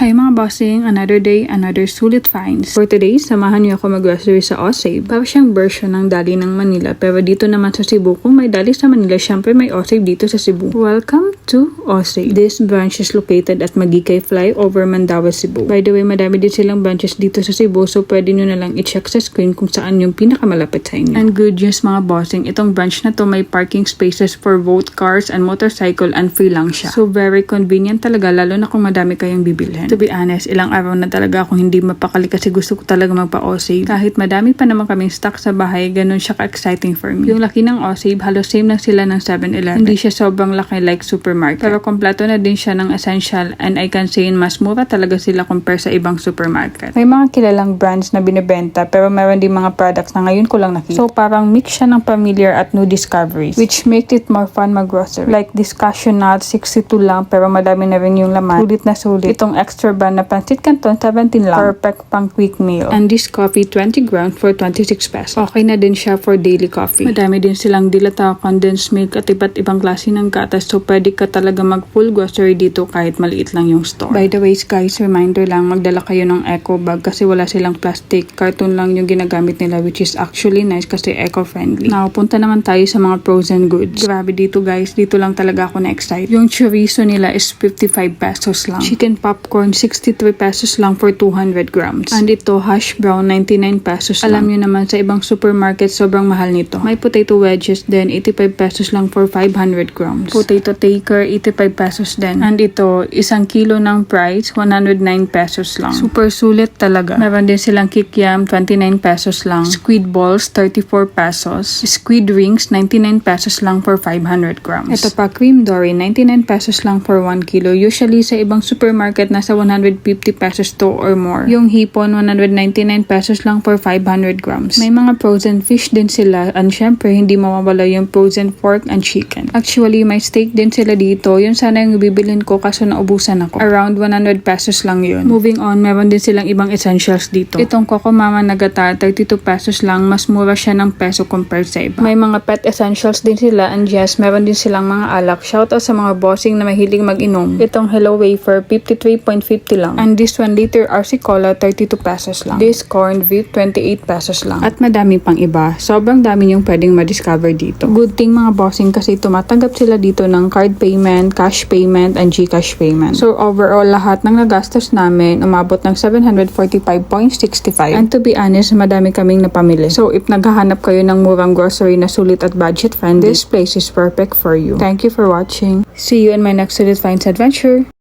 Hi mga bossing, another day, another sulit finds. For today, samahan niyo ako mag-grocery sa Osave. Para siyang version ng Dali ng Manila, pero dito naman sa Cebu, kung may Dali sa Manila, syempre may Osave dito sa Cebu. Welcome to Osave. This branch is located at Magikay Flyover, Mandaue, Cebu. By the way, madami din silang branches dito sa Cebu, so pwede nyo na lang i-check sa screen kung saan yung pinakamalapit sa inyo. And good news mga bossing, itong branch na to may parking spaces for both cars and motorcycle and free lang siya. So very convenient talaga, lalo na kung madami kayong bibilhin. To be honest, ilang araw na talaga akong hindi mapakali kasi gusto ko talaga magpa-Osave. Kahit madami pa naman kaming stock sa bahay, ganun siya ka-exciting for me. Yung laki ng Osave, halos same lang sila ng 7-Eleven. Hindi siya sobrang laki like supermarket. Pero kompleto na din siya ng essential and I can say mas mura talaga sila compare sa ibang supermarket. May mga kilalang brands na binibenta pero meron din mga products na ngayon ko lang nakita. So parang mix siya ng familiar at new discoveries which make it more fun mag-grocery. Like this cashew nut, 62 lang pero madami na rin yung laman. Sulit na sulit. Itong extra brand na pancit canton, 17 lang. Perfect pang quick meal. And this coffee, 20 grams for 26 pesos. Okay na din siya for daily coffee. Madami din silang dilata, condensed milk at iba't ibang klase ng gatas so pwede ka talaga mag full grocery dito kahit maliit lang yung store. By the way guys, reminder lang, magdala kayo ng eco bag kasi wala silang plastic. Carton lang yung ginagamit nila which is actually nice kasi eco-friendly. Now, punta naman tayo sa mga frozen goods. Grabe dito guys, dito lang talaga ako na-excite. Yung chorizo nila is 55 pesos lang. Chicken popcorn, 63 pesos lang for 200 grams. And ito, hash brown, 99 pesos lang. Alam nyo naman, sa ibang supermarket, sobrang mahal nito. May potato wedges din, 85 pesos lang for 500 grams. Potato taker, 85 pesos din. And ito, 1 kilo ng price, 109 pesos lang. Super sulit talaga. Meron din silang kikiam, 29 pesos lang. Squid balls, 34 pesos. Squid rings, 99 pesos lang for 500 grams. Ito pa, cream dory, 99 pesos lang for 1 kilo. Usually, sa ibang supermarket, nasa 150 pesos to or more. Yung hipon, 199 pesos lang for 500 grams. May mga frozen fish din sila and syempre, hindi mawawala yung frozen pork and chicken. Actually, may steak din sila dito. Yun sana yung bibilin ko kaso naubusan ako. Around 100 pesos lang yun. Moving on, meron din silang ibang essentials dito. Itong Coco Mama Nagata, 32 pesos lang. Mas mura siya ng peso compared sa iba. May mga pet essentials din sila and yes, meron din silang mga alak. Shoutout sa mga bossing na mahilig mag-inom. Itong Hello Wafer, 53.50 lang. And this 1 liter RC Cola, 32 pesos lang. This corned beef, 28 pesos lang. At madami pang iba. Sobrang dami yung pwedeng ma-discover dito. Good thing mga bossing kasi tumatanggap sila dito ng card payment, cash payment, and GCash payment. So overall, lahat ng nagastos namin umabot ng 745.65. And to be honest, madami kaming napamili. So if naghahanap kayo ng murang grocery na sulit at budget friendly, this place is perfect for you. Thank you for watching. See you in my next Sulit Finds adventure.